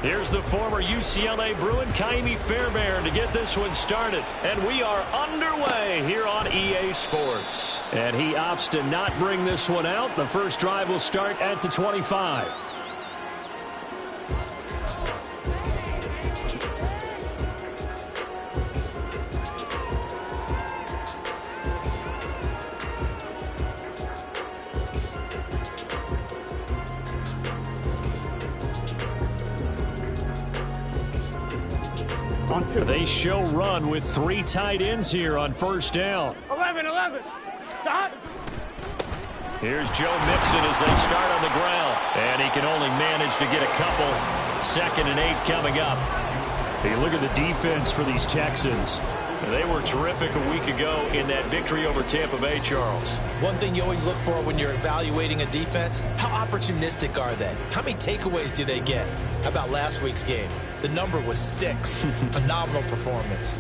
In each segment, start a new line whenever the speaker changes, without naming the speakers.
Here's the former UCLA Bruin, Kaimi Fairbairn, to get this one started. And we are underway here on EA Sports. And he opts to not bring this one out. The first drive will start at the 25. They show run with 3 tight ends here on first down.
11. Stop.
Here's Joe Mixon as they start on the ground. And he can only manage to get a couple. 2nd and 8 coming up. Hey, look at the defense for these Texans. They were terrific a week ago in that victory over Tampa Bay, Charles.
One thing you always look for when you're evaluating a defense, how opportunistic are they? How many takeaways do they get? How about last week's game? The number was 6. Phenomenal performance.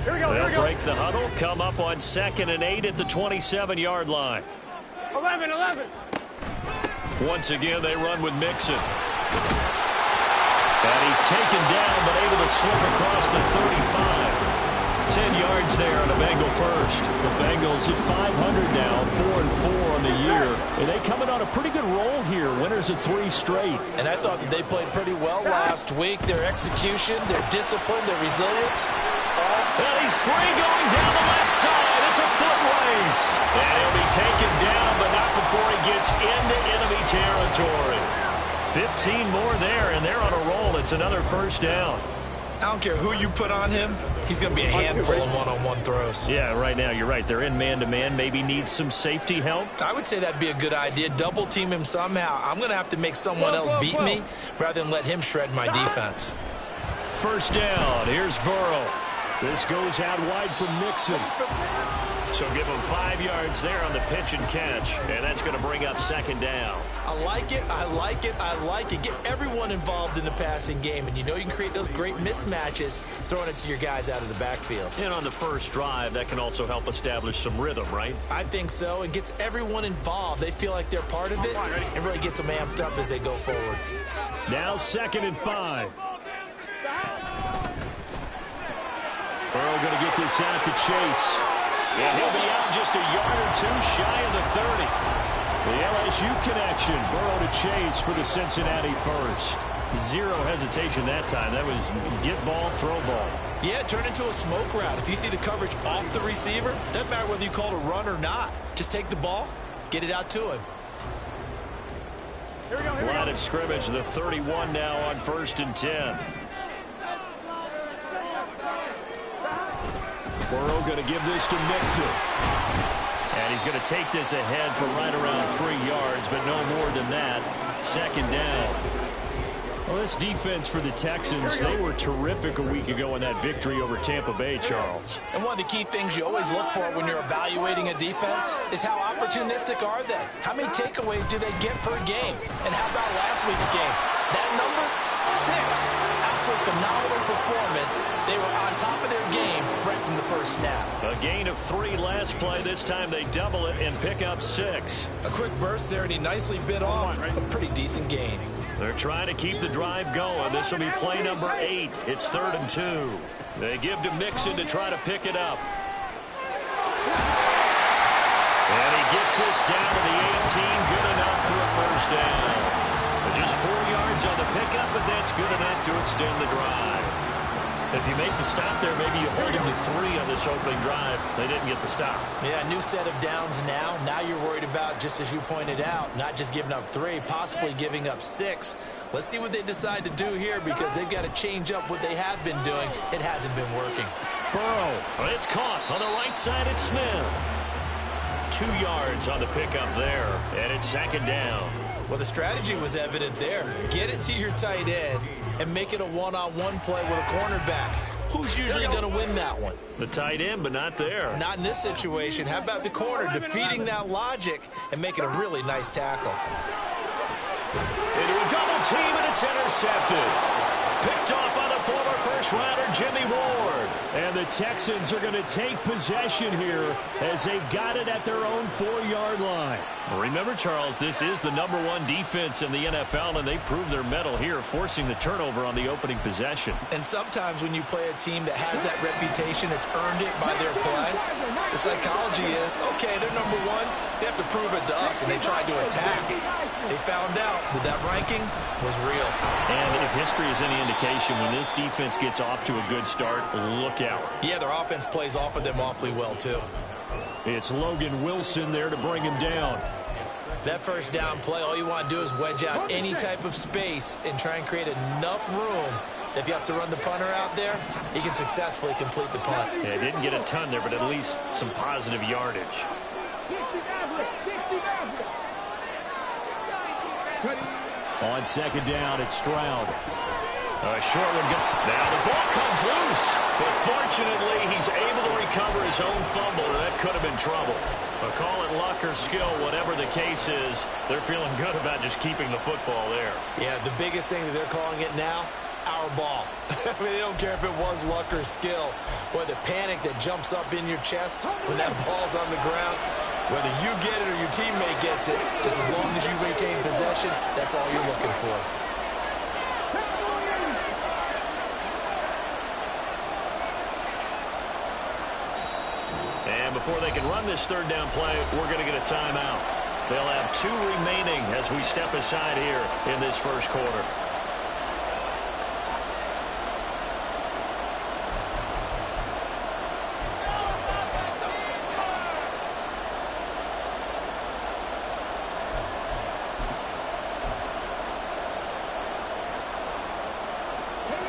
Here we go.
They'll break the huddle, come up on 2nd and 8 at the 27-yard line.
11.
Once again, they run with Mixon. And he's taken down, but able to slip across the 35. 10 yards there on a Bengal first. The Bengals at 500 now, 4-4 on the year. And they coming on a pretty good roll here. Winners of 3 straight.
And I thought that they played pretty well last week. Their execution, their discipline, their resilience.
And he's free going down the left side. It's a foot race. And he'll be taken down, but not before he gets into enemy territory. 15 more there, and they're on a roll. It's another first down.
I don't care who you put on him. He's going to be a handful in one-on-one throws.
Yeah, right now, you're right. They're in man-to-man. Maybe needs some safety help.
I would say that'd be a good idea. Double team him somehow. I'm going to have to make someone else beat me rather than let him shred my defense.
First down. Here's Burrow. This goes out wide from Mixon. So give him 5 yards there on the pitch and catch. And that's going to bring up 2nd down.
I like it. Get everyone involved in the passing game. And you know you can create those great mismatches throwing it to your guys out of the backfield.
And on the first drive, that can also help establish some rhythm, right?
I think so. It gets everyone involved. They feel like they're part of it. And really gets them amped up as they go forward.
Now 2nd and 5. Burrow going to get this out to Chase. And he'll be out just a yard or 2 shy of the 30. The LSU connection. Burrow to Chase for the Cincinnati first. 0 hesitation that time. That was get ball, throw ball.
Yeah, turn into a smoke route. If you see the coverage off the receiver, doesn't matter whether you call it a run or not. Just take the ball, get it out to him.
Here we go.
Line of scrimmage, the 31 now on 1st and 10. Burrow going to give this to Mixon. And he's going to take this ahead for right around 3 yards, but no more than that. 2nd down. Well, this defense for the Texans, they were terrific a week ago in that victory over Tampa Bay, Charles.
And one of the key things you always look for when you're evaluating a defense is how opportunistic are they? How many takeaways do they get per game? And how about last week's game? That number, 6. Absolutely phenomenal performance. They were on top of their game right from the first snap.
A gain of 3 last play. This time they double it and pick up 6.
A quick burst there, and he nicely bit off a pretty decent gain.
They're trying to keep the drive going. This will be play number 8. It's 3rd and 2. They give to Mixon to try to pick it up. And he gets this down to the 18. Good enough for a first down. Just 4 yards on the pickup, but that's good enough to extend the drive. If you make the stop there, maybe you hold them to 3 on this opening drive. They didn't get the stop.
Yeah, new set of downs now. Now you're worried about, just as you pointed out, not just giving up 3, possibly giving up 6. Let's see what they decide to do here because they've got to change up what they have been doing. It hasn't been working.
Burrow, it's caught on the right side. It's Smith. 2 yards on the pickup there, and it's 2nd down.
Well, the strategy was evident there. Get it to your tight end and make it a one-on-one play with a cornerback. Who's usually going to win that one?
The tight end, but not there.
Not in this situation. How about the corner defeating that logic and making a really nice tackle?
Into a double team, and it's intercepted. Picked off by the former first-rounder Jimmy Ward. And the Texans are going to take possession here as they've got it at their own 4-yard line. Remember, Charles, this is the #1 defense in the NFL, and they proved their mettle here, forcing the turnover on the opening possession.
And sometimes when you play a team that has that reputation, it's earned it by their play. The psychology is, okay, they're #1. They have to prove it to us, and they tried to attack. They found out that ranking was real.
And if history is any indication, when this defense gets off to a good start, look out.
Yeah, their offense plays off of them awfully well, too.
It's Logan Wilson there to bring him down.
That first down play, all you want to do is wedge out any type of space and try and create enough room. If you have to run the punter out there, he can successfully complete the punt.
Yeah, didn't get a ton there, but at least some positive yardage. On second down, it's Stroud. A short one. Now the ball comes loose. But fortunately, he's able to recover his own fumble, or that could have been trouble. But call it luck or skill, whatever the case is, they're feeling good about just keeping the football there.
Yeah, the biggest thing that they're calling it now, our ball. I mean, they don't care if it was luck or skill. But the panic that jumps up in your chest when that ball's on the ground, whether you get it or your teammate gets it, just as long as you retain possession, that's all you're looking for.
And before they can run this third down play, we're going to get a timeout. They'll have 2 remaining as we step aside here in this first quarter.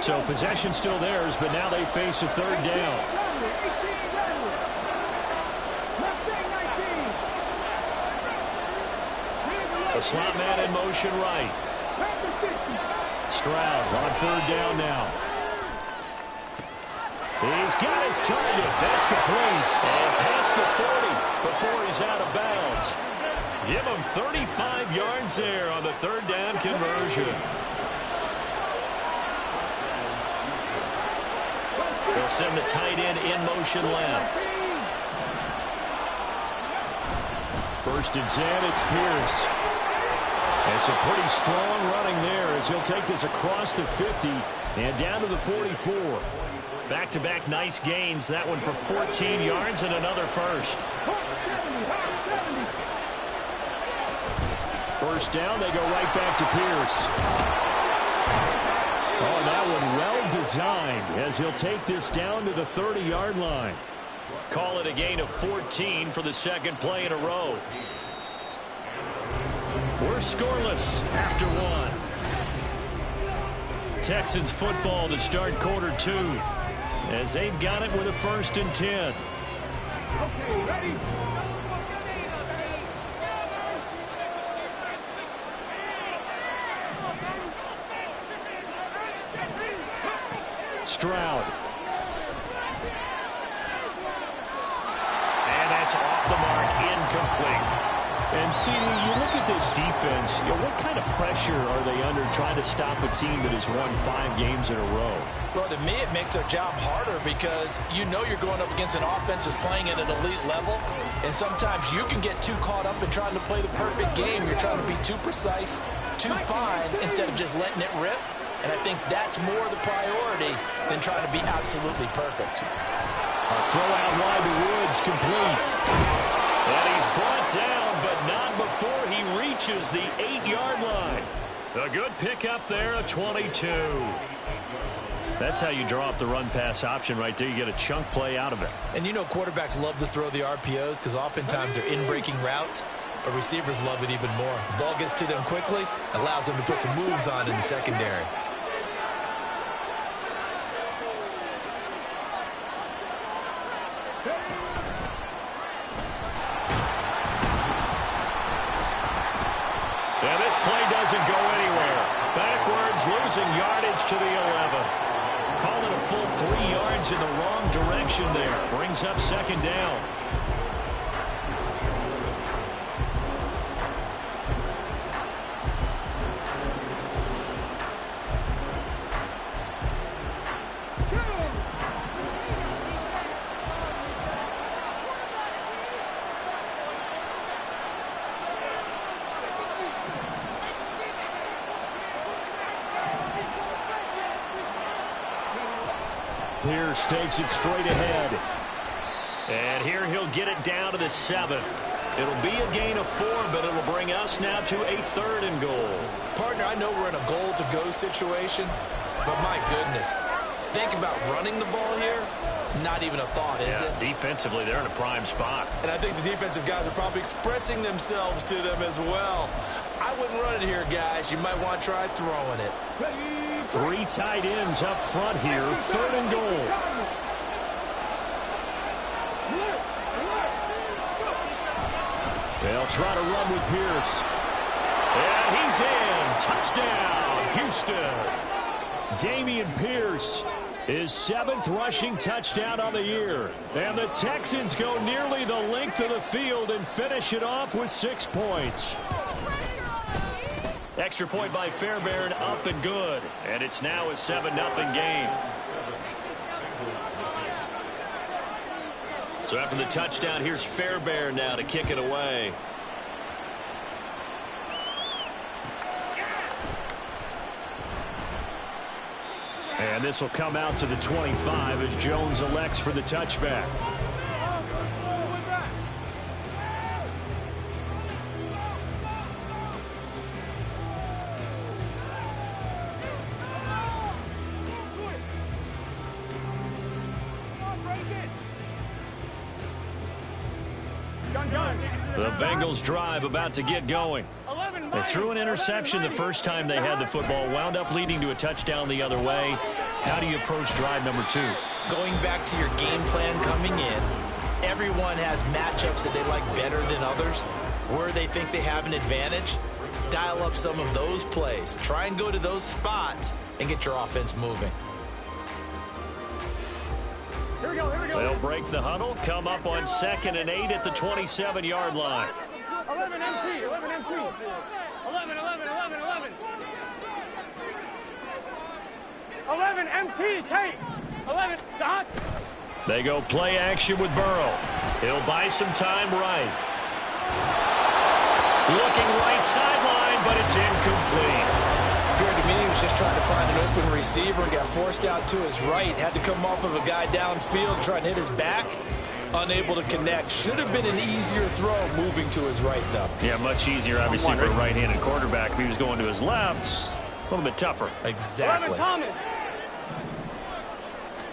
So possession still theirs, but now they face a third down. A slot man in motion right. Stroud on third down now. He's got his target. That's complete. And past the 40 before he's out of bounds. Give him 35 yards there on the third down conversion. They'll send the tight end in motion left. First and 10, it's Pierce. And some pretty strong running there as he'll take this across the 50 and down to the 44. Back-to-back nice gains. That one for 14 yards and another first. First down, they go right back to Pierce. Oh, that one well designed as he'll take this down to the 30-yard line. Call it a gain of 14 for the second play in a row. We're scoreless after one. Texans football to start quarter 2 as they've got it with a first and 10.
Okay, ready?
Stroud. And that's off the mark, incomplete. And, CD, you look at this defense, what kind of pressure are they under trying to stop a team that has won 5 games in a row?
Well, to me, it makes their job harder because you know you're going up against an offense that's playing at an elite level, and sometimes you can get too caught up in trying to play the perfect game. You're trying to be too precise, too fine, instead of just letting it rip. And I think that's more the priority than trying to be absolutely perfect.
A throw out wide to Woods, complete. And he's brought down, but not before he reaches the 8-yard line. A good pickup there, a 22. That's how you draw up the run-pass option right there. You get a chunk play out of it.
And you know quarterbacks love to throw the RPOs because oftentimes they're in-breaking routes. But receivers love it even more. The ball gets to them quickly, allows them to put some moves on in the secondary.
And this play doesn't go anywhere. Backwards, losing yardage to the 11. Call it a full 3 yards in the wrong direction there. Brings up second down. Pierce takes it straight ahead. And here he'll get it down to the 7. It'll be a gain of 4, but it'll bring us now to a 3rd and goal.
Partner, I know we're in a goal-to-go situation, but my goodness, think about running the ball here. Not even a thought, is it?
Defensively, they're in a prime spot.
And I think the defensive guys are probably expressing themselves to them as well. I wouldn't run it here, guys. You might want to try throwing it.
3 tight ends up front here, 3rd and goal. They'll try to run with Pierce. And he's in. Touchdown, Houston. Dameon Pierce, his 7th rushing touchdown on the year. And the Texans go nearly the length of the field and finish it off with 6 points. Extra point by Fairbairn, up and good. And it's now a 7-0 game. So after the touchdown, here's Fairbairn now to kick it away. And this will come out to the 25 as Jones elects for the touchback. The Bengals drive about to get going. They threw an interception the first time they had the football, wound up leading to a touchdown the other way. How do you approach drive number 2?
Going back to your game plan coming in, everyone has matchups that they like better than others. Where they think they have an advantage, dial up some of those plays. Try and go to those spots and get your offense moving.
Here we go, here we go.
They'll break the huddle, come up on 2nd and 8 at the 27-yard line.
11 MT, 11 MT. 11, 11, 11, 11. 11 MT, Kate. 11, Dot.
They go play action with Burrow. He'll buy some time right. Looking right sideline, but it's incomplete.
Appeared to me he was just trying to find an open receiver and got forced out to his right. Had to come off of a guy downfield trying to hit his back. Unable to connect. Should have been an easier throw moving to his right, though.
Yeah, much easier, obviously, for a right-handed quarterback. If he was going to his left, a little bit tougher.
Exactly.
11 Thomas.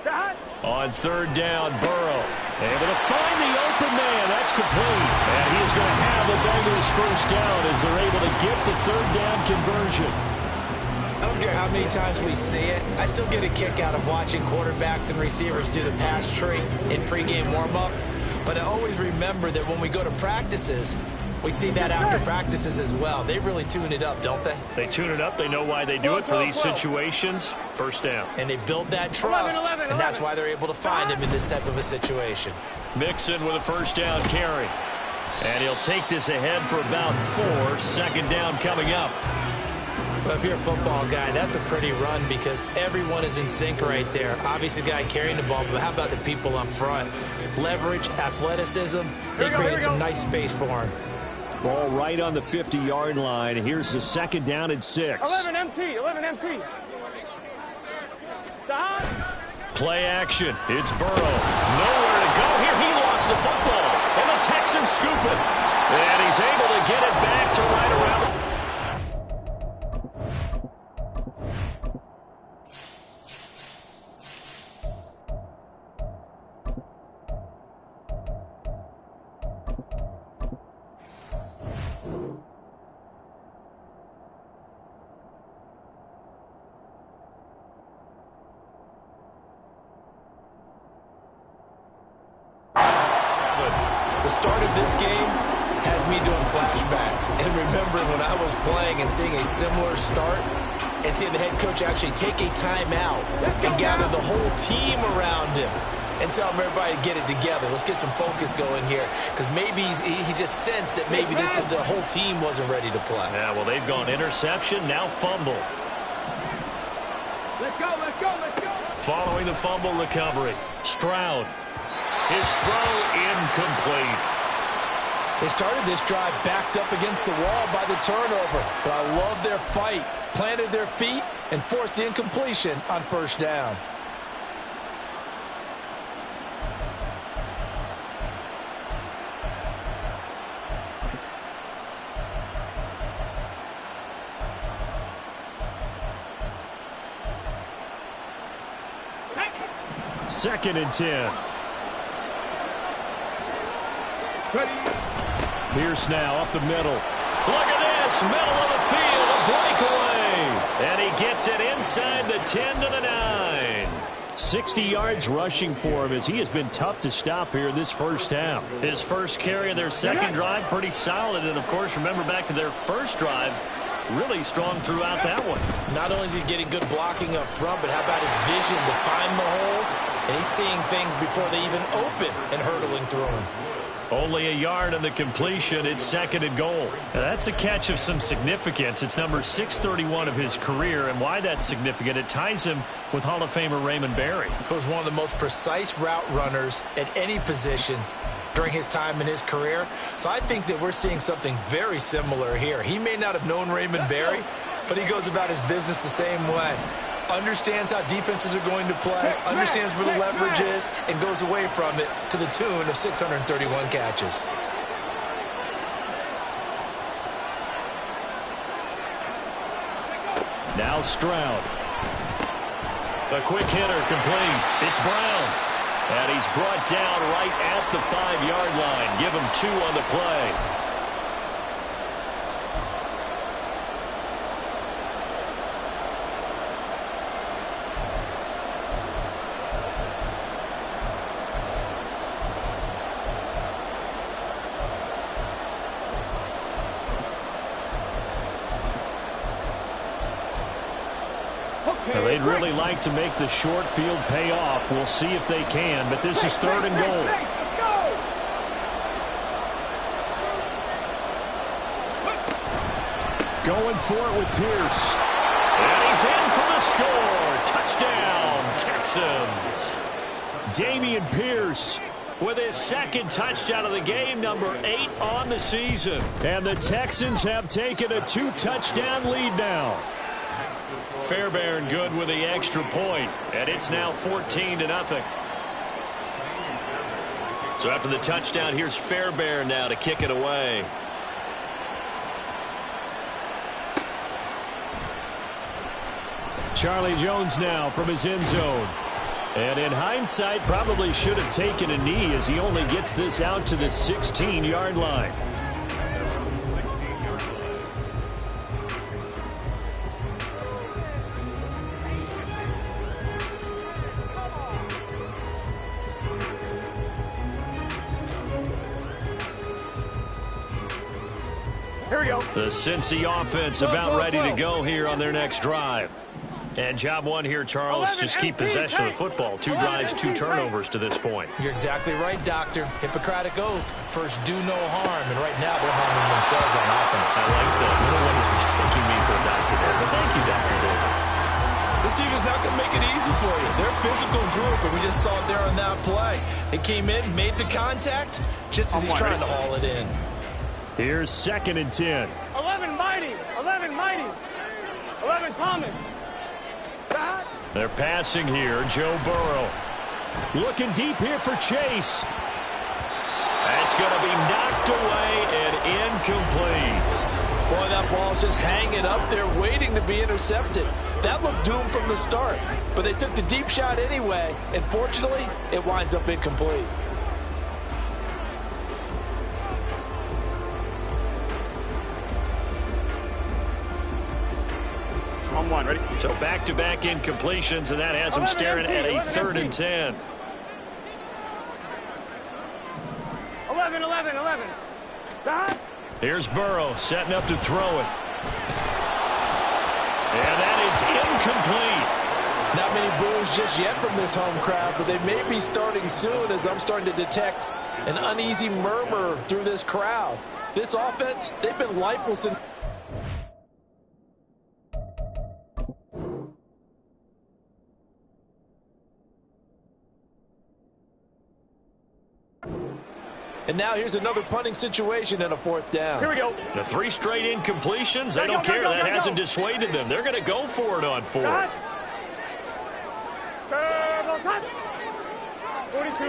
Dot.
On 3rd down, Burrow able to find the open man. That's complete. And he is going to have the Bengals first down as they're able to get the 3rd down conversion.
I don't care how many times we see it. I still get a kick out of watching quarterbacks and receivers do the pass tree in pregame warm-up. But I always remember that when we go to practices, we see that after practices as well. They really tune it up, don't they?
They tune it up. They know why they do it for these situations. First down.
And they build that trust, and that's why they're able to find him in this type of a situation.
Mixon with a first down carry. And he'll take this ahead for about 4. 2nd down coming up.
Well, if you're a football guy, that's a pretty run because everyone is in sync right there. Obviously, the guy carrying the ball, but how about the people up front? Leverage, athleticism, they created some nice space for him.
Ball right on the 50-yard line. Here's the 2nd down and 6.
11 MT, 11 MT. Dot.
Play action. It's Burrow. Nowhere to go here. He lost the football. And the Texans scoop it. And he's able to get it back to right around.
The start of this game has me doing flashbacks and remembering when I was playing and seeing a similar start and seeing the head coach actually take a timeout and gather the whole team around him and tell everybody to get it together. Let's get some focus going here because maybe he just sensed that maybe the whole team wasn't ready to play.
Yeah, well, they've gone interception, now fumble.
Let's go, let's go, let's go.
Following the fumble recovery, Stroud. His throw incomplete.
They started this drive backed up against the wall by the turnover, but I love their fight. Planted their feet and forced the incompletion on 1st down.
2nd and 10. Pierce now up the middle. Look at this, middle of the field, a breakaway. And he gets it inside the 10 to the 9. 60 yards rushing for him as he has been tough to stop here in this first half. His first carry of their second drive, pretty solid. And, of course, remember back to their first drive, really strong throughout that one.
Not only is he getting good blocking up front, but how about his vision to find the holes? And he's seeing things before they even open and hurdling through them.
Only a yard on the completion. It's 2nd and goal. Now, that's a catch of some significance. It's number 631 of his career, and why that's significant, it ties him with Hall of Famer Raymond Berry.
He was one of the most precise route runners at any position during his time in his career. So I think that we're seeing something very similar here. He may not have known Raymond Berry, but he goes about his business the same way. Understands how defenses are going to play, understands where the leverage is, and goes away from it to the tune of 631 catches.
Now Stroud. A quick hitter complete. It's Brown. And he's brought down right at the 5-yard line. Give him 2 on the play. Well, they'd really like to make the short field pay off. We'll see if they can, but this is 3rd and goal. Going for it with Pierce. And he's in for the score. Touchdown, Texans. Dameon Pierce with his 2nd touchdown of the game, number 8 on the season. And the Texans have taken a 2-touchdown lead now. Fairbairn good with the extra point, and it's now 14-0. So after the touchdown, here's Fairbairn now to kick it away. Charlie Jones now from his end zone. And in hindsight, probably should have taken a knee as he only gets this out to the 16-yard line. The Cincy offense about ready to go here on their next drive. And job one here, Charles, just keep possession of the football. 2 drives, 2 turnovers to this point.
You're exactly right, Doctor. Hippocratic oath. First, do no harm. And right now, they're harming themselves on offense.
I like that. No one is mistaking me for a doctor there. But thank you, Dr. Davis.
This team is not going to make it easy for you. They're a physical group, and we just saw it there on that play. They came in, made the contact, just as he's trying to haul it in.
Here's 2nd and 10.
11 Mighty. 11 Mighty. 11 Thomas.
They're passing here. Joe Burrow. Looking deep here for Chase. That's going to be knocked away and incomplete.
Boy, that ball's just hanging up there waiting to be intercepted. That looked doomed from the start. But they took the deep shot anyway, and fortunately, it winds up incomplete.
On 1, ready?
So back-to-back incompletions, and that has them staring at a 3rd and 10.
11.
Here's Burrow setting up to throw it. And that is incomplete.
Not many boos just yet from this home crowd, but they may be starting soon as I'm starting to detect an uneasy murmur through this crowd. This offense, they've been lifeless in... And now here's another punting situation and a 4th down.
Here we go.
The 3 straight incompletions, they don't care. That hasn't dissuaded them. They're going to go for it on 4th.
42.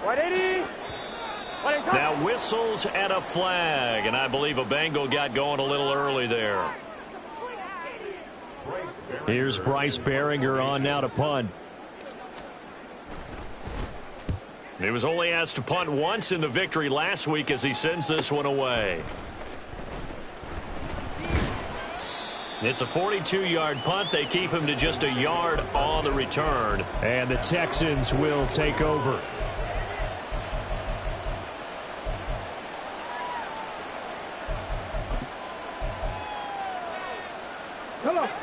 180.
Now whistles and a flag, and I believe a Bengal got going a little early there. Here's Bryce Behringer on now to punt. He was only asked to punt once in the victory last week as he sends this one away. It's a 42-yard punt. They keep him to just a yard on the return. And the Texans will take over.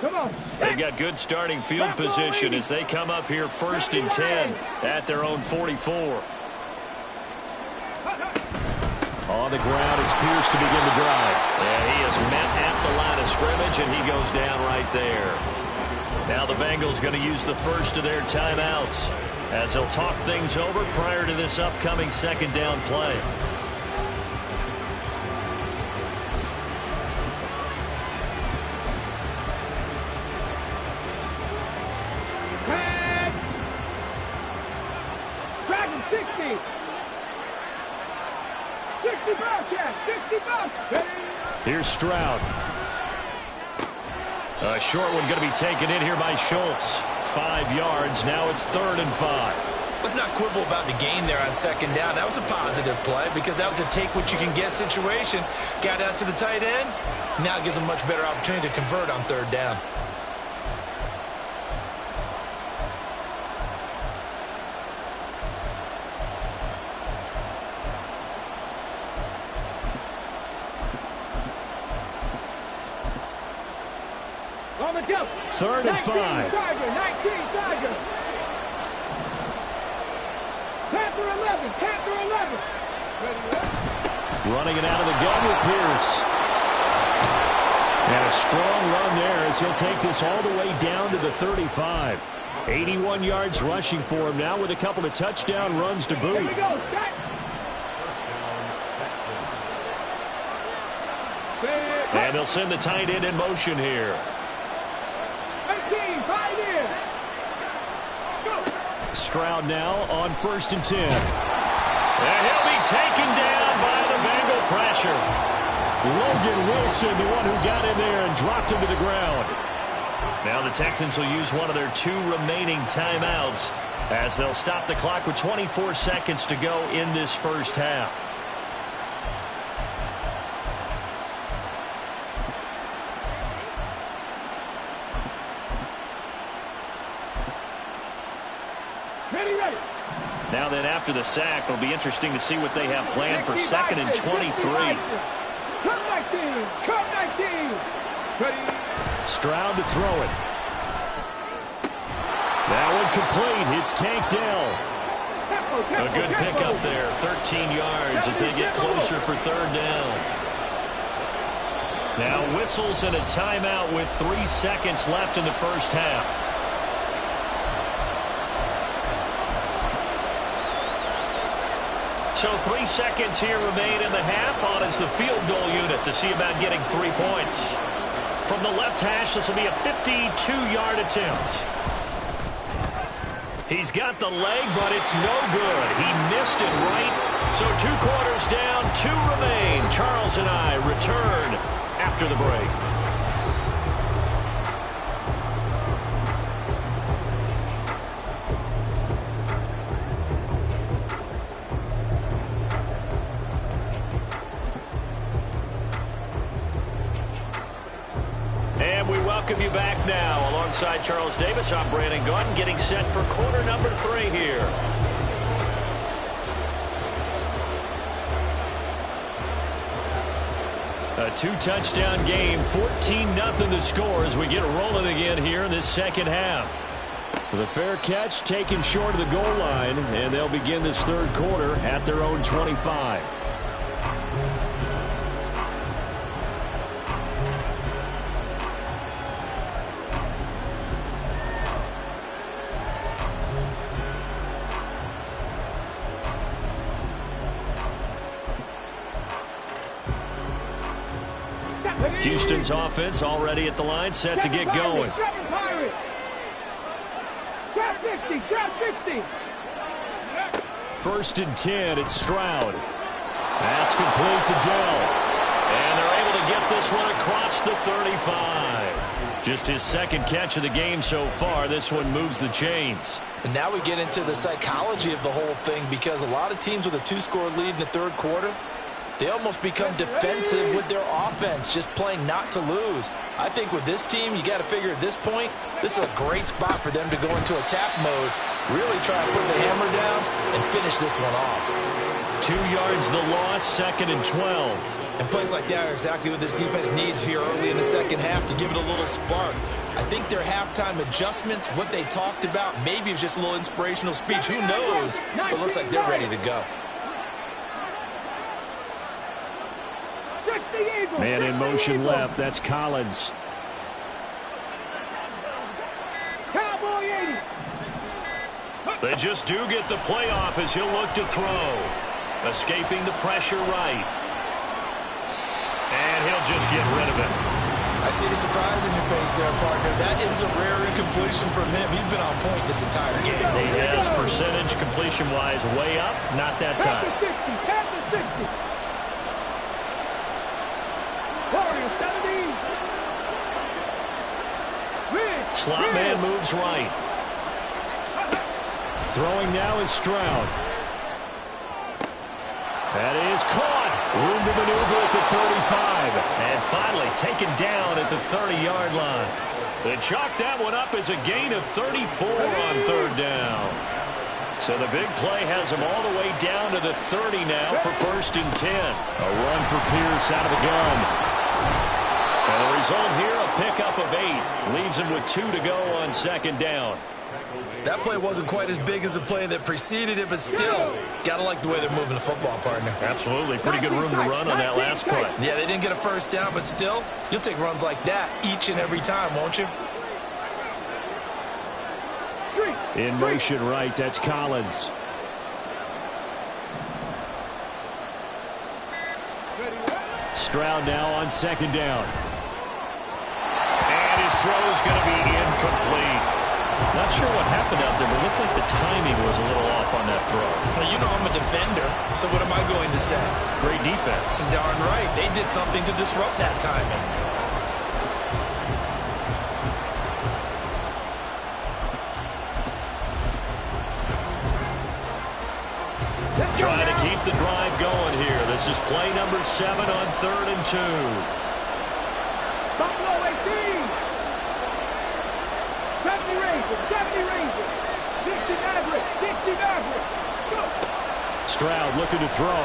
Come on.
They've got good starting field position as they come up here 1st and 10 at their own 44. On the ground, it's Pierce to begin the drive. And he is met at the line of scrimmage, and he goes down right there. Now the Bengals going to use the first of their timeouts as they'll talk things over prior to this upcoming second down play.
Dragon 60. 60 Bobcat, 60 Bobcat.
Here's Stroud. A short one going to be taken in here by Schultz. 5 yards. Now it's 3rd and 5.
Let's not quibble about the gain there on second down. That was a positive play because that was a take-what-you-can-get situation. Got out to the tight end. Now it gives them much better opportunity to convert on 3rd down.
On the jump.
3rd and 5.
19 Tiger. Panther 11.
Running it out of the gun with Pierce. And a strong run there as he'll take this all the way down to the 35. 81 yards rushing for him now with a couple of touchdown runs to boot.
Here we go.
And they'll send the tight end in motion here.
18, 5 in.
Stroud now on 1st and 10. And he'll be taken down by the Bengal pressure. Logan Wilson, the one who got in there and dropped him to the ground. Now the Texans will use one of their 2 remaining timeouts as they'll stop the clock with 24 seconds to go in this first half.
Ready.
Now then, after the sack, it'll be interesting to see what they have planned for 2nd and 23.
Cut 19. Ready.
Stroud to throw it. That one complete. It's tanked down. A good pickup there. 13 yards as they get closer for 3rd down. Now whistles and a timeout with 3 seconds left in the first half. So 3 seconds here remain in the half on as the field goal unit to see about getting 3 points. From the left hash, this will be a 52-yard attempt. He's got the leg, but it's no good. He missed it right. So 2 quarters down, 2 remain. Charles and I return after the break. And we welcome you back now. Alongside Charles Davis, I'm Brandon Gunn, getting set for quarter number 3 here. A 2-touchdown game, 14-0 to score as we get rolling again here in this second half. With a fair catch taken short of the goal line, and they'll begin this 3rd quarter at their own 25. Houston's offense already at the line, set to get going.
Trap 50, trap 50.
1st and 10, it's Stroud. That's complete to Dell. And they're able to get this one across the 35. Just his second catch of the game so far. This one moves the chains.
And now we get into the psychology of the whole thing, because a lot of teams with a 2-score lead in the third quarter, they almost become defensive with their offense, just playing not to lose. I think with this team, you got to figure at this point, this is a great spot for them to go into attack mode, really try to put the hammer down and finish this one off.
2 yards the loss, 2nd and 12.
And plays like that are exactly what this defense needs here early in the second half to give it a little spark. I think their halftime adjustments, what they talked about, maybe it was just a little inspirational speech. Who knows? But it looks like they're ready to go.
Man in motion left. That's Collins.
Cowboy 80.
They just do get the playoff as he'll look to throw. Escaping the pressure right. And he'll just get rid of it.
I see the surprise in your face there, partner. That is a rare incompletion from him. He's been on point this entire game.
He has percentage completion-wise way up. Not that time.
Captain 60. Warriors 17.
Slot man moves right. Throwing now is Stroud. That is caught. Room to maneuver at the 35. And finally taken down at the 30-yard line. They chalk that one up as a gain of 34 on third down. So the big play has them all the way down to the 30 now for 1st and 10. A run for Pierce out of the gun. And the result here, a pickup of 8. Leaves him with 2 to go on 2nd down.
That play wasn't quite as big as the play that preceded it, but still, got to like the way they're moving the football, partner.
Absolutely. Pretty good room to run on that last play.
Yeah, they didn't get a first down, but still, you'll take runs like that each and every time, won't you?
In motion right, that's Collins. Stroud now on 2nd down. And his throw is going to be incomplete. Not sure what happened out there, but it looked like the timing was a little off on that throw.
Well, you know I'm a defender, so what am I going to say?
Great defense.
Darn right. They did something to disrupt that timing.
Trying to keep the drive going here. This is play number 7 on 3rd and 2.
Buffalo 18. 70 Rangers. 60 Mavericks. 60 Mavericks. Go.
Stroud looking to throw.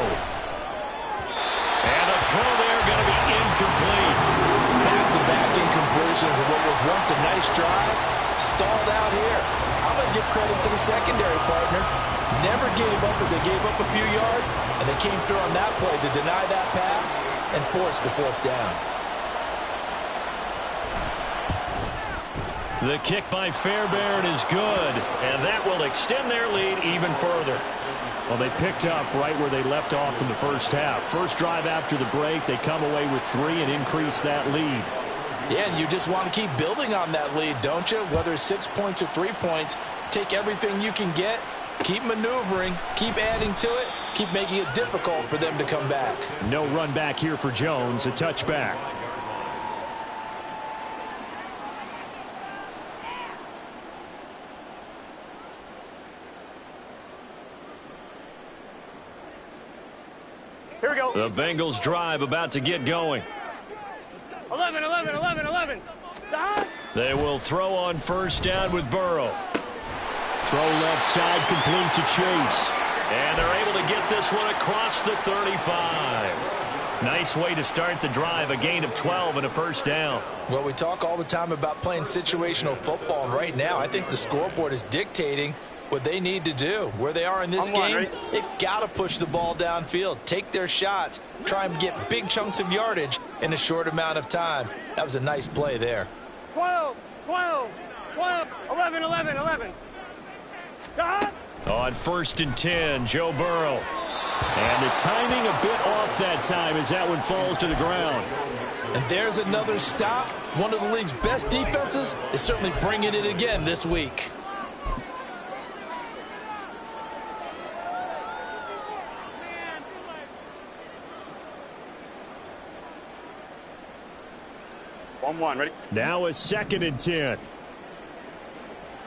And a throw there going to be incomplete.
Back-to-back incompletions of what was once a nice drive. Stalled out here. I'm going to give credit to the secondary, partner. Never gave up as they gave up a few yards, and they came through on that play to deny that pass and force the 4th down.
The kick by Fairbairn is good, and that will extend their lead even further. Well, they picked up right where they left off in the first half. First drive after the break, they come away with 3 and increase that lead.
Yeah, and you just want to keep building on that lead, don't you? Whether it's 6 points or 3 points, take everything you can get, keep maneuvering, keep adding to it, keep making it difficult for them to come back.
No run back here for Jones, a touchback.
Here we go.
The Bengals drive about to get going.
11.
They will throw on 1st down with Burrow. Throw left side complete to Chase. And they're able to get this one across the 35. Nice way to start the drive, a gain of 12 and a 1st down.
Well, we talk all the time about playing situational football, and right now I think the scoreboard is dictating what they need to do. Where they are in this game, they've got to push the ball downfield, take their shots, try and get big chunks of yardage in a short amount of time. That was a nice play there.
12. 11. Stop.
On 1st and 10, Joe Burrow. And the timing a bit off that time as that one falls to the ground.
And there's another stop. One of the league's best defenses is certainly bringing it again this week.
1-1, ready?
Now a 2nd and 10.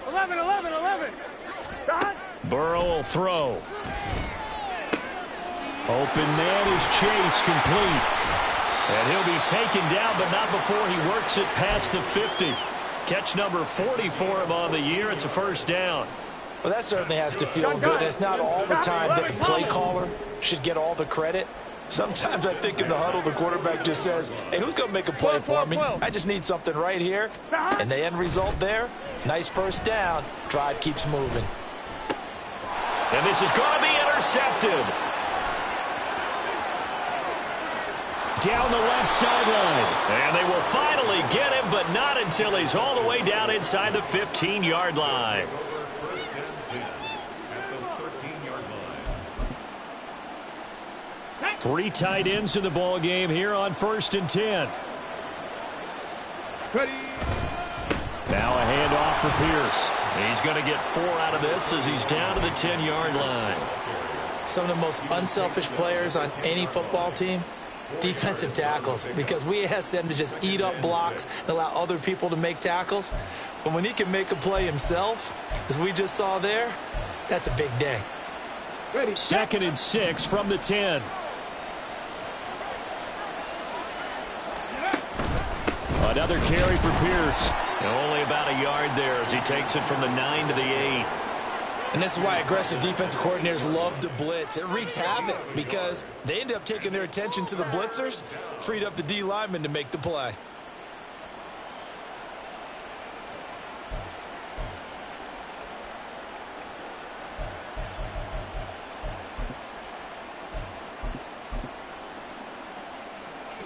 11, 11, 11. Shot.
Burrow will throw. Open man is Chase, complete. And he'll be taken down, but not before he works it past the 50. Catch number 40 for him on the year. It's a 1st down.
Well, that certainly has to feel good. It's not all the time that the play caller should get all the credit. Sometimes I think in the huddle, the quarterback just says, hey, who's going to make a play for me? I just need something right here. And the end result there, nice 1st down. Drive keeps moving.
And this is going to be intercepted. Down the left sideline. And they will finally get him, but not until he's all the way down inside the 15-yard line. 3 tight ends in the ball game here on 1st and 10.
Ready.
Now a handoff for Pierce. He's going to get 4 out of this as he's down to the 10-yard line.
Some of the most unselfish players on any football team, defensive tackles, because we ask them to just eat up blocks and allow other people to make tackles. But when he can make a play himself, as we just saw there, that's a big day.
Ready.
2nd and 6 from the 10. Another carry for Pierce. Only about a yard there as he takes it from the 9 to the 8.
And this is why aggressive defensive coordinators love to blitz. It wreaks havoc because they end up taking their attention to the blitzers, freed up the D lineman to make the play.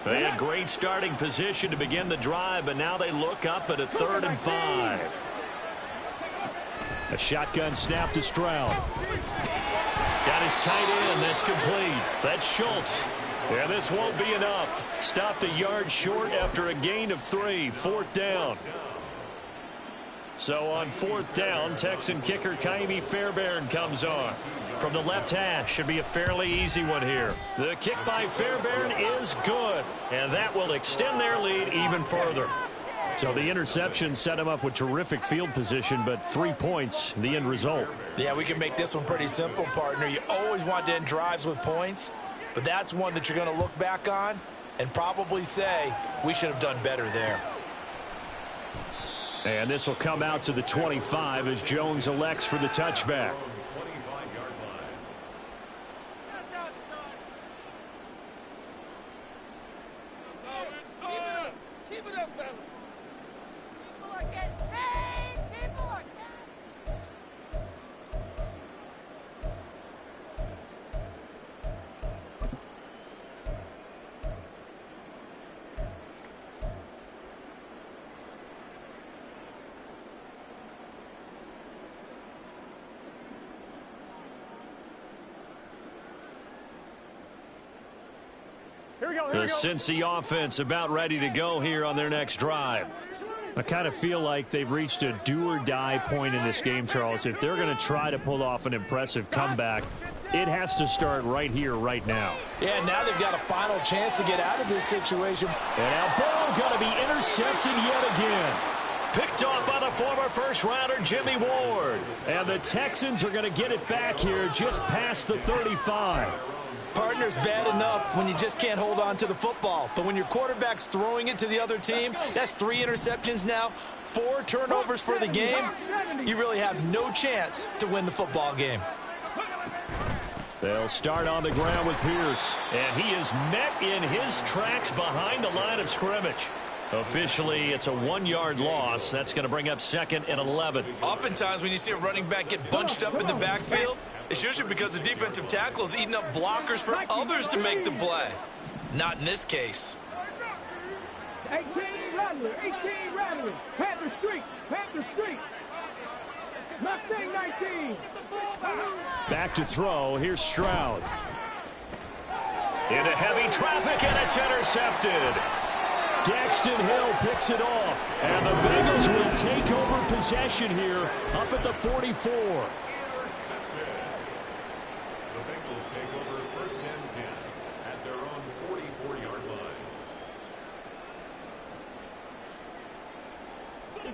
They had great starting position to begin the drive, but now they look up at a 3rd and 5. A shotgun snap to Stroud. Got his tight end. That's complete. That's Schultz. Yeah, this won't be enough. Stopped a yard short after a gain of 3. 4th down. So on 4th down, Texan kicker Kaimi Fairbairn comes on. From the left hash, should be a fairly easy one here. The kick by Fairbairn is good, and that will extend their lead even further. So the interception set him up with terrific field position, but 3 points, the end result.
Yeah, we can make this one pretty simple, partner. You always want to end drives with points, but that's one that you're going to look back on and probably say, we should have done better there.
And this will come out to the 25 as Jones elects for the touchback. The Cincy offense about ready to go here on their next drive. I kind of feel like they've reached a do-or-die point in this game, Charles. If they're going to try to pull off an impressive comeback, it has to start right here, right now.
Yeah, now they've got a final chance to get out of this situation.
And now Burrow going to be intercepted yet again. Picked off by the former first-rounder Jimmy Ward. And the Texans are going to get it back here just past the 35.
Partner's bad enough when you just can't hold on to the football. But when your quarterback's throwing it to the other team, that's 3 interceptions now, 4 turnovers for the game. You really have no chance to win the football game.
They'll start on the ground with Pierce. And he is met in his tracks behind the line of scrimmage. Officially, it's a 1-yard loss. That's going to bring up 2nd and 11.
Oftentimes when you see a running back get bunched up in the backfield, it's usually because the defensive tackle is eating up blockers for others to make the play. Not in this case.
18 Rattler, 18 Rattler. Panther Street, Panther Street. Mustang 19.
Back to throw. Here's Stroud. Into heavy traffic, and it's intercepted. Daxton Hill picks it off. And the Bengals will take over possession here up at the 44.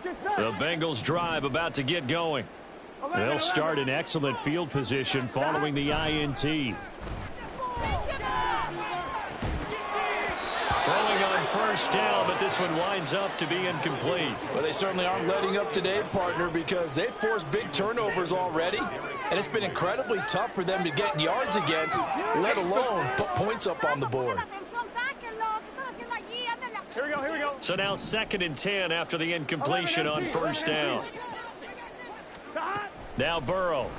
The Bengals drive about to get going. They'll start in excellent field position following the INT. Throwing on first down, but this one winds up to be incomplete.
Well, they certainly aren't letting up today, partner, because they've forced big turnovers already, and it's been incredibly tough for them to get yards against, let alone put points up on the board.
Here we go.
So now 2nd and 10 after the incompletion on first down. Now Burrow.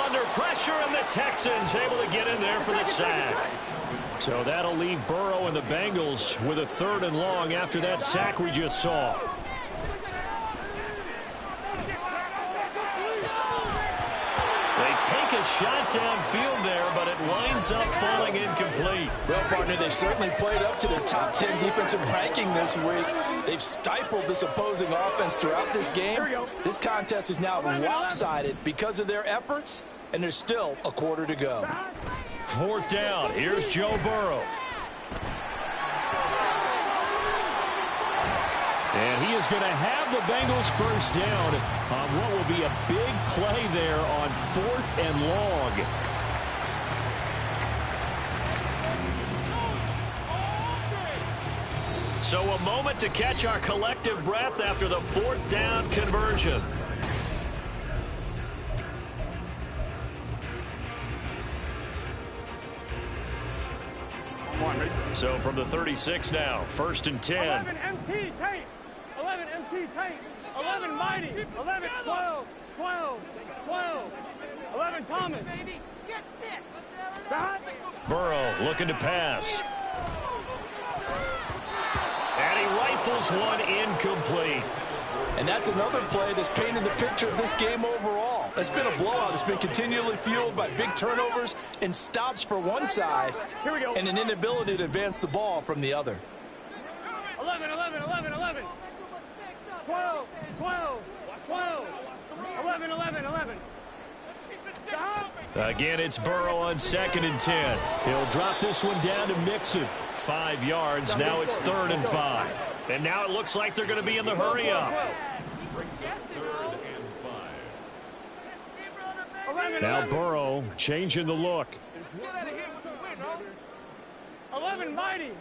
Under pressure, and the Texans able to get in there for the sack. So that'll leave Burrow and the Bengals with a 3rd and long after that sack we just saw. They take a shot downfield there, but it winds up falling incomplete.
Well, partner, they've certainly played up to their top 10 defensive ranking this week. They've stifled this opposing offense throughout this game. This contest is now lopsided because of their efforts, and there's still a quarter to go.
4th down. Here's Joe Burrow. And he is going to have the Bengals first down on what will be a big play there on 4th and long. So a moment to catch our collective breath after the 4th down conversion. So from the 36 now, 1st and 10.
11 MT tape. 11 MT tape. 11 mighty. 11 12. 11 Thomas.
Burrow looking to pass. And he rifles one incomplete.
And that's another play that's painted the picture of this game overall. It's been a blowout. It's been continually fueled by big turnovers and stops for one side and an inability to advance the ball from the other.
11. 12. 11.
Again, it's Burrow on 2nd and 10. He'll drop this one down to Mixon. 5 yards. Now it's 3rd and 5. And now it looks like they're going to be in the hurry up. Now Burrow changing the look.
11 mighty.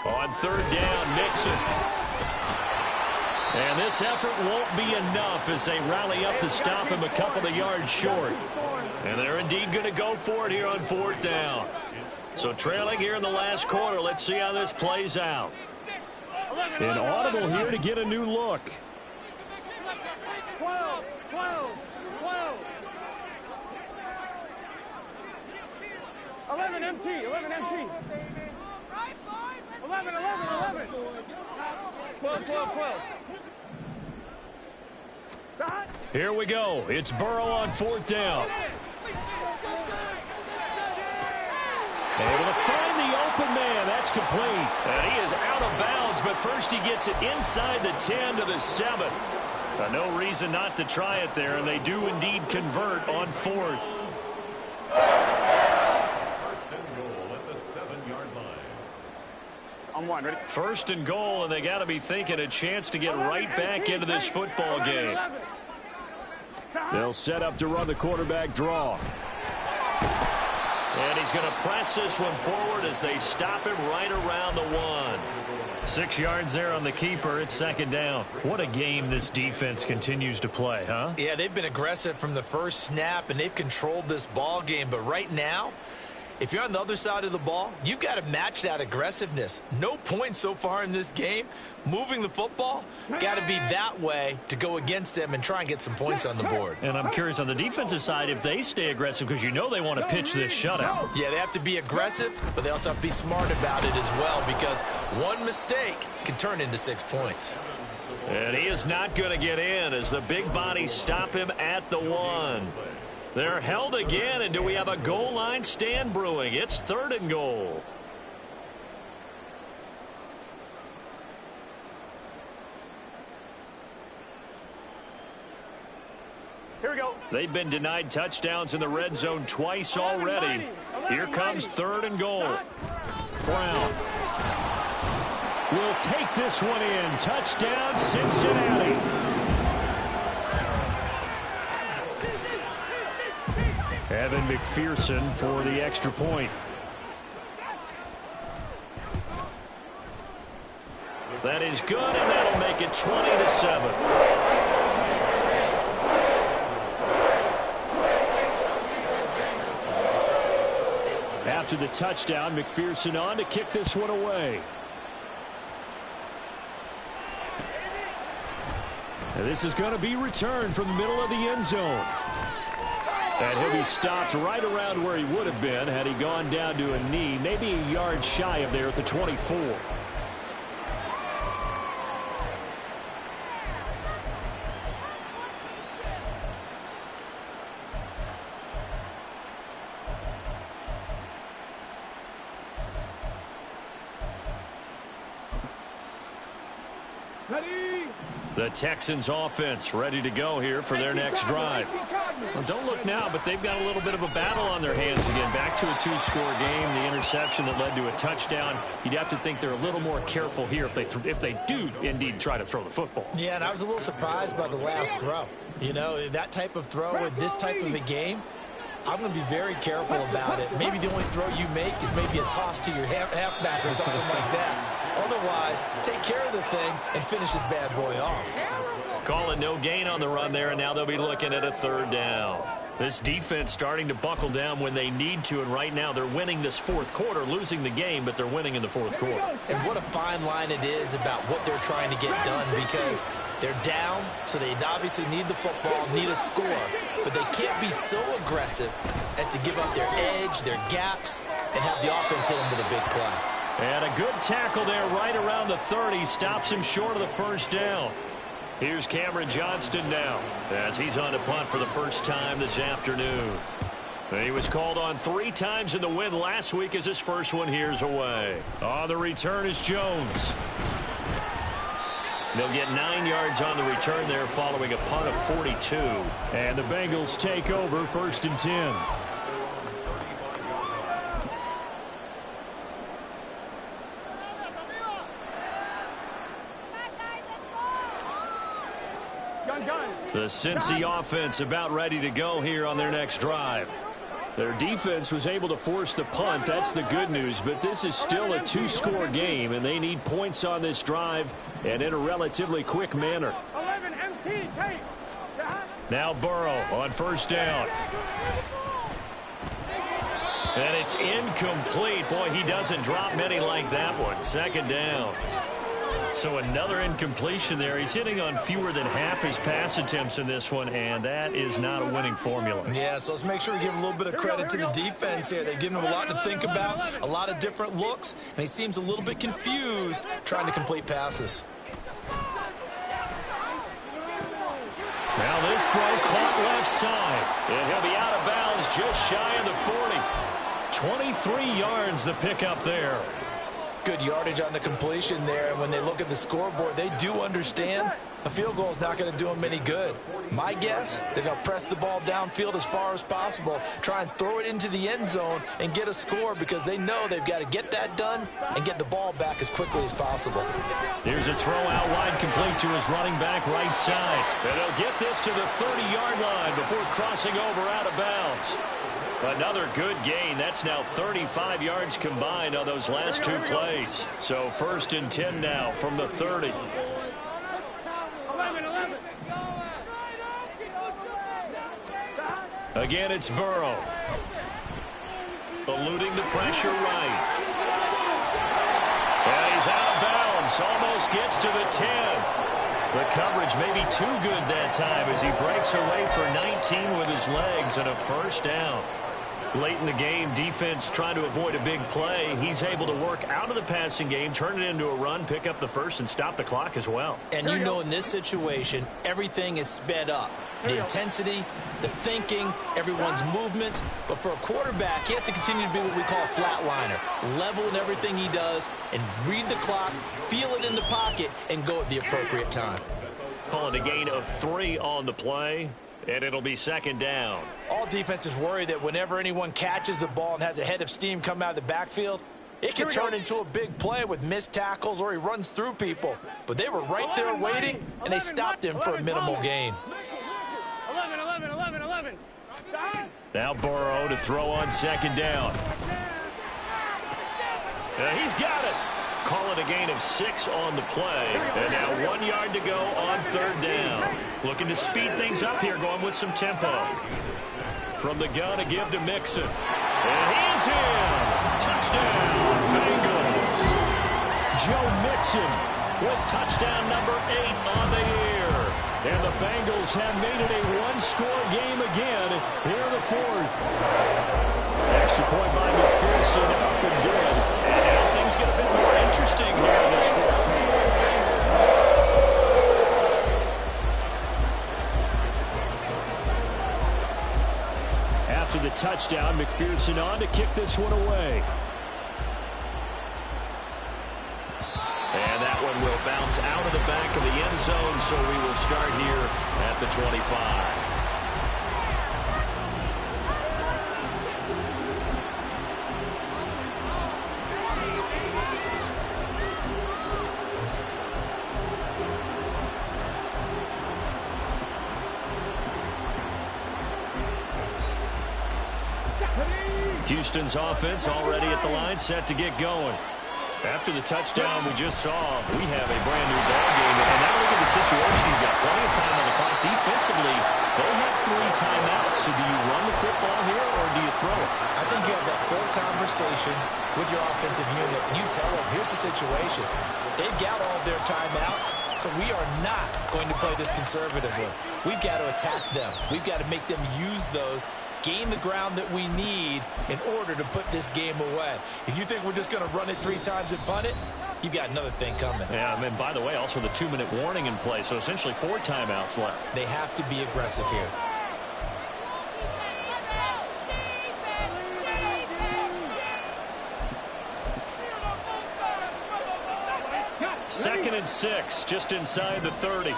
On 3rd down, Mixon. And this effort won't be enough as they rally up to stop him a couple of yards short. And they're indeed going to go for it here on 4th down. So trailing here in the last quarter. Let's see how this plays out. An audible here to get a new look.
12. 11 MT. 11. 12.
Here we go. It's Burrow on 4th down. Able to find the open man. That's complete. And he is out of bounds, but first he gets it inside the 10 to the 7. No reason not to try it there, and they do indeed convert on 4th.
First and goal at the 7-yard line.
I'm one. Ready?
1st and goal, and they got to be thinking a chance to get right back into this football game. They'll set up to run the quarterback draw. And he's going to press this one forward as they stop him right around the 1. 6 yards there on the keeper. It's 2nd down. What a game this defense continues to play, huh?
Yeah, they've been aggressive from the first snap, and they've controlled this ball game. But right now, if you're on the other side of the ball, you've got to match that aggressiveness. No points so far in this game. Moving the football, got to be that way to go against them and try and get some points on the board.
And I'm curious on the defensive side if they stay aggressive, because you know they want to pitch this shutout.
Yeah, they have to be aggressive, but they also have to be smart about it as well, because one mistake can turn into 6 points.
And he is not going to get in as the big bodies stop him at the 1. They're held again, and do we have a goal line stand brewing? It's 3rd and goal.
Here we go.
They've been denied touchdowns in the red zone twice already. Here comes 3rd and goal. Brown will take this one in. Touchdown, Cincinnati. Evan McPherson for the extra point. That is good, and that'll make it 20-7. After the touchdown, McPherson on to kick this one away. And this is going to be returned from the middle of the end zone. And he'll be stopped right around where he would have been had he gone down to a knee, maybe a yard shy of there at the 24. The Texans offense ready to go here for their next drive. Well, don't look now, but they've got a little bit of a battle on their hands again. Back to a 2-score game. The interception that led to a touchdown. You'd have to think they're a little more careful here if they do indeed try to throw the football.
Yeah, and I was a little surprised by the last throw. You know, that type of throw with this type of a game, I'm going to be very careful about it. Maybe the only throw you make is maybe a toss to your halfback or something like that. Otherwise, take care of the thing and finish this bad boy off.
Call it no gain on the run there, and now they'll be looking at a 3rd down. This defense starting to buckle down when they need to, and right now they're winning this 4th quarter, losing the game, but they're winning in the 4th quarter.
And what a fine line it is about what they're trying to get done, because they're down, so they obviously need the football, need a score, but they can't be so aggressive as to give up their edge, their gaps, and have the offense hit them with a big play.
And a good tackle there right around the 30. Stops him short of the 1st down. Here's Cameron Johnston now as he's on to punt for the first time this afternoon. He was called on 3 times in the win last week as his first one here's away. On the return is Jones. They'll get 9 yards on the return there following a punt of 42. And the Bengals take over 1st and 10. The Cincy offense about ready to go here on their next drive. Their defense was able to force the punt. That's the good news, but this is still a 2-score game, and they need points on this drive and in a relatively quick manner.
11 MT, take.
Now Burrow on 1st down. And it's incomplete. Boy, he doesn't drop many like that one. 2nd down. So another incompletion there. He's hitting on fewer than half his pass attempts in this one, and that is not a winning formula.
Yeah, so let's make sure we give a little bit of credit to the defense here. They've given him a lot to think about, a lot of different looks, and he seems a little bit confused trying to complete passes.
Now this throw caught left side, and he'll be out of bounds just shy of the 40. 23 yards the pickup there.
Good yardage on the completion there, and when they look at the scoreboard, they do understand a field goal is not going to do them any good. My guess, they're going to press the ball downfield as far as possible, try and throw it into the end zone and get a score, because they know they've got to get that done and get the ball back as quickly as possible.
Here's a throw out wide, complete to his running back right side. And he'll get this to the 30-yard line before crossing over out of bounds. Another good gain. That's now 35 yards combined on those last 2 plays. So 1st and 10 now from the 30.
11.
Again, it's Burrow. Eluding the pressure right. And he's out of bounds. Almost gets to the 10. The coverage may be too good that time as he breaks away for 19 with his legs and a 1st down. Late in the game, defense trying to avoid a big play. He's able to work out of the passing game, turn it into a run, pick up the 1st, and stop the clock as well.
And you know, in this situation, everything is sped up. The intensity, the thinking, everyone's movement. But for a quarterback, he has to continue to be what we call a flatliner. Level in everything he does and read the clock, feel it in the pocket, and go at the appropriate time.
Calling a gain of 3 on the play. And it'll be second down.
All defenses worry that whenever anyone catches the ball and has a head of steam come out of the backfield, it can turn into a big play with missed tackles or he runs through people. But they were right there waiting, and they stopped him for a minimal gain.
11.
Now Burrow to throw on second down. He's got it. Call it a gain of 6 on the play. And now 1 yard to go on third down. Looking to speed things up here, going with some tempo. From the gun, a give to Mixon. And he's in. Touchdown, Bengals. Joe Mixon with touchdown number 8 on the year. And the Bengals have made it a one-score game again here in the fourth. Extra point by McPherson, up and good. And now things get a bit more interesting here in this fourth quarter. After the touchdown, McPherson on to kick this one away. And that one will bounce out of the back of the end zone, so we will start here at the 25. Houston's offense already at the line, set to get going. After the touchdown we just saw, we have a brand new ball game. And now look at the situation. You've got plenty of time on the clock. Defensively, they have 3 timeouts. So do you run the football here or do you throw it?
I think you have that full conversation with your offensive unit, and you tell them, here's the situation. They've got all of their timeouts, so we are not going to play this conservatively. We've got to attack them. We've got to make them use those, gain the ground that we need in order to put this game away. If you think we're just going to run it 3 times and punt it, you've got another thing coming.
Yeah, and by the way, also the 2-minute warning in play, so essentially 4 timeouts left.
They have to be aggressive here.
Second and 6, just inside the 30.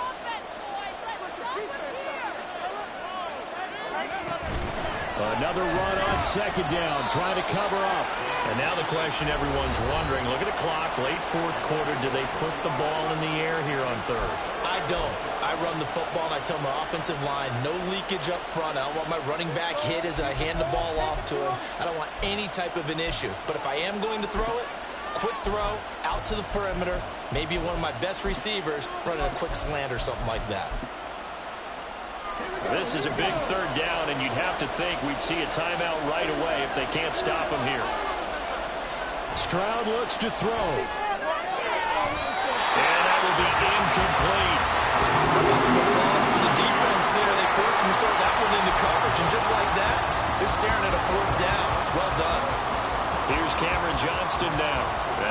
Another run on second down, trying to cover up. And now the question everyone's wondering, look at the clock, late fourth quarter, do they put the ball in the air here on third?
I don't. I run the football, and I tell my offensive line, no leakage up front. I don't want my running back hit as I hand the ball off to him. I don't want any type of an issue. But if I am going to throw it, quick throw, out to the perimeter, maybe one of my best receivers running a quick slant or something like that.
This is a big third down, and you'd have to think we'd see a timeout right away if they can't stop him here. Stroud looks to throw. And that will be incomplete.
Some applause for the defense there. They forced him to throw that one into coverage, and just like that, they're staring at a 4th down. Well done.
Here's Cameron Johnston now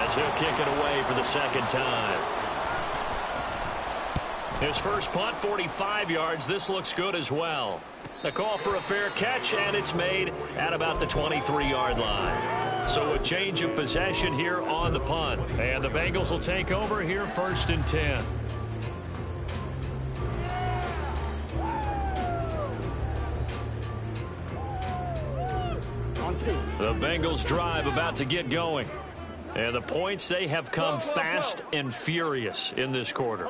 as he'll kick it away for the second time. His first punt, 45 yards. This looks good as well. The call for a fair catch, and it's made at about the 23-yard line. So a change of possession here on the punt. And the Bengals will take over here, 1st and 10. The Bengals drive about to get going. And the points, they have come fast and furious in this quarter.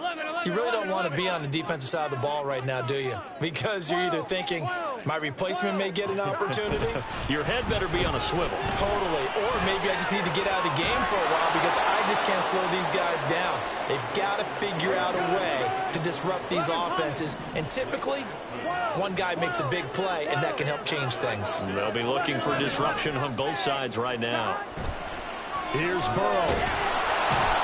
You really don't want to be on the defensive side of the ball right now, do you? Because you're either thinking, my replacement may get an opportunity.
Your head better be on a swivel.
Totally. Or maybe I just need to get out of the game for a while because I just can't slow these guys down. They've got to figure out a way to disrupt these offenses. And typically, one guy makes a big play, and that can help change things.
They'll be looking for disruption on both sides right now. Here's Burrow.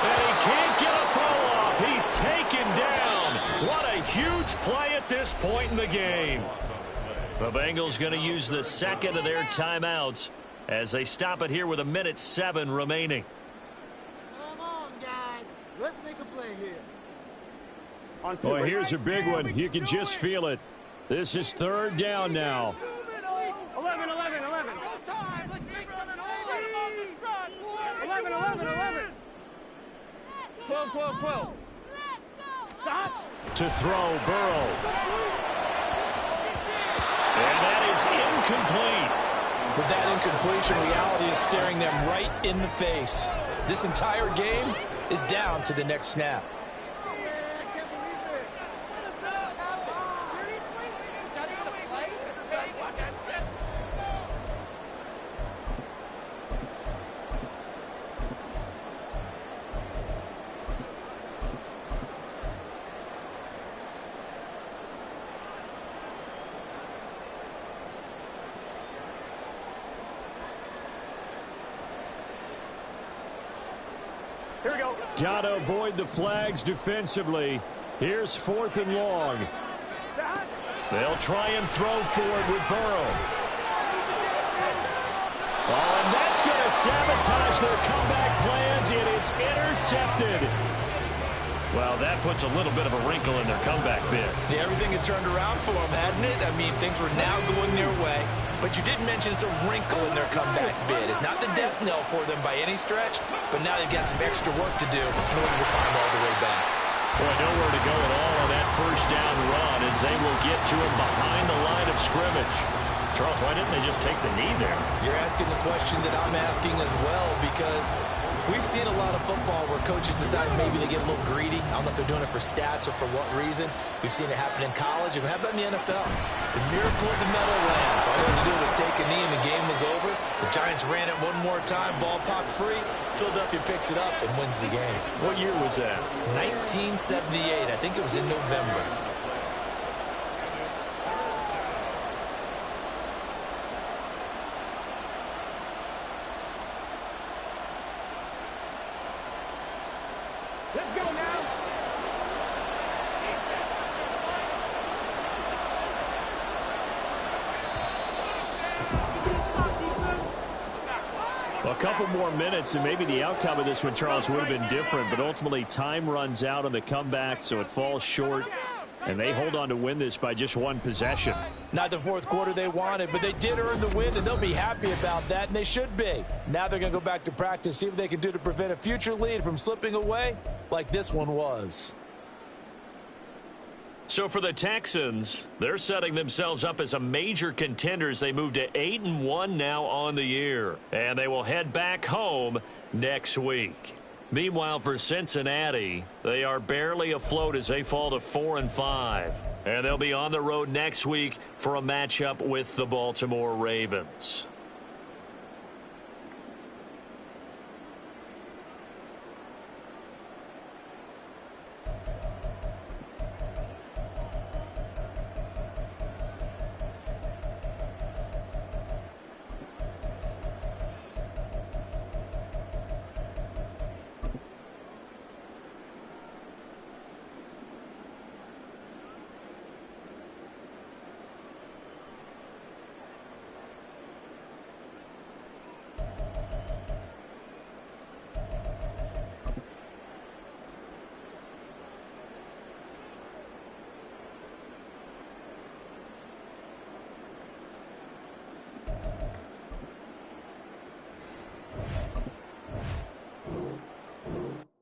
And he can't get a throw off. He's taken down. What a huge play at this point in the game. The Bengals going to use the second of their timeouts as they stop it here with 1:07 remaining.
Come on, guys. Let's make a play here.
Boy, here's a big one. You can just feel it. This is 3rd down now.
11. 12. Stop.
To throw, Burrow. And that is incomplete.
With that incompletion, reality is staring them right in the face. This entire game is down to the next snap.
Here we go.
Got to avoid the flags defensively. Here's 4th and long. They'll try and throw for it with Burrow. Oh, and that's going to sabotage their comeback plans. It is intercepted. Well, that puts a little bit of a wrinkle in their comeback bid.
Yeah, everything had turned around for them, hadn't it? I mean, things were now going their way. But you did mention it's a wrinkle in their comeback bid. It's not the death knell for them by any stretch, but now they've got some extra work to do in order to climb all the way back.
Boy, nowhere to go at all on that first down run as they will get to him behind the line of scrimmage. Charles, why didn't they just take the knee there?
You're asking the question that I'm asking as well, because we've seen a lot of football where coaches decide maybe they get a little greedy. I don't know if they're doing it for stats or for what reason. We've seen it happen in college. And how about in the NFL? The miracle of the Meadowlands. All they had to do was take a knee and the game was over. The Giants ran it one more time. Ball popped free. Philadelphia picks it up and wins the game.
What year was that?
1978. I think it was in November.
Let's go now.
A couple more minutes, and maybe the outcome of this one, Charles, would have been different. But ultimately, time runs out on the comeback, so it falls short. And they hold on to win this by just one possession.
Not the fourth quarter they wanted, but they did earn the win, and they'll be happy about that, and they should be. Now they're going to go back to practice, see what they can do to prevent a future lead from slipping away like this one was.
So for the Texans, they're setting themselves up as a major contender as they move to 8-1 now on the year. And they will head back home next week. Meanwhile, for Cincinnati, they are barely afloat as they fall to 4-5. And they'll be on the road next week for a matchup with the Baltimore Ravens.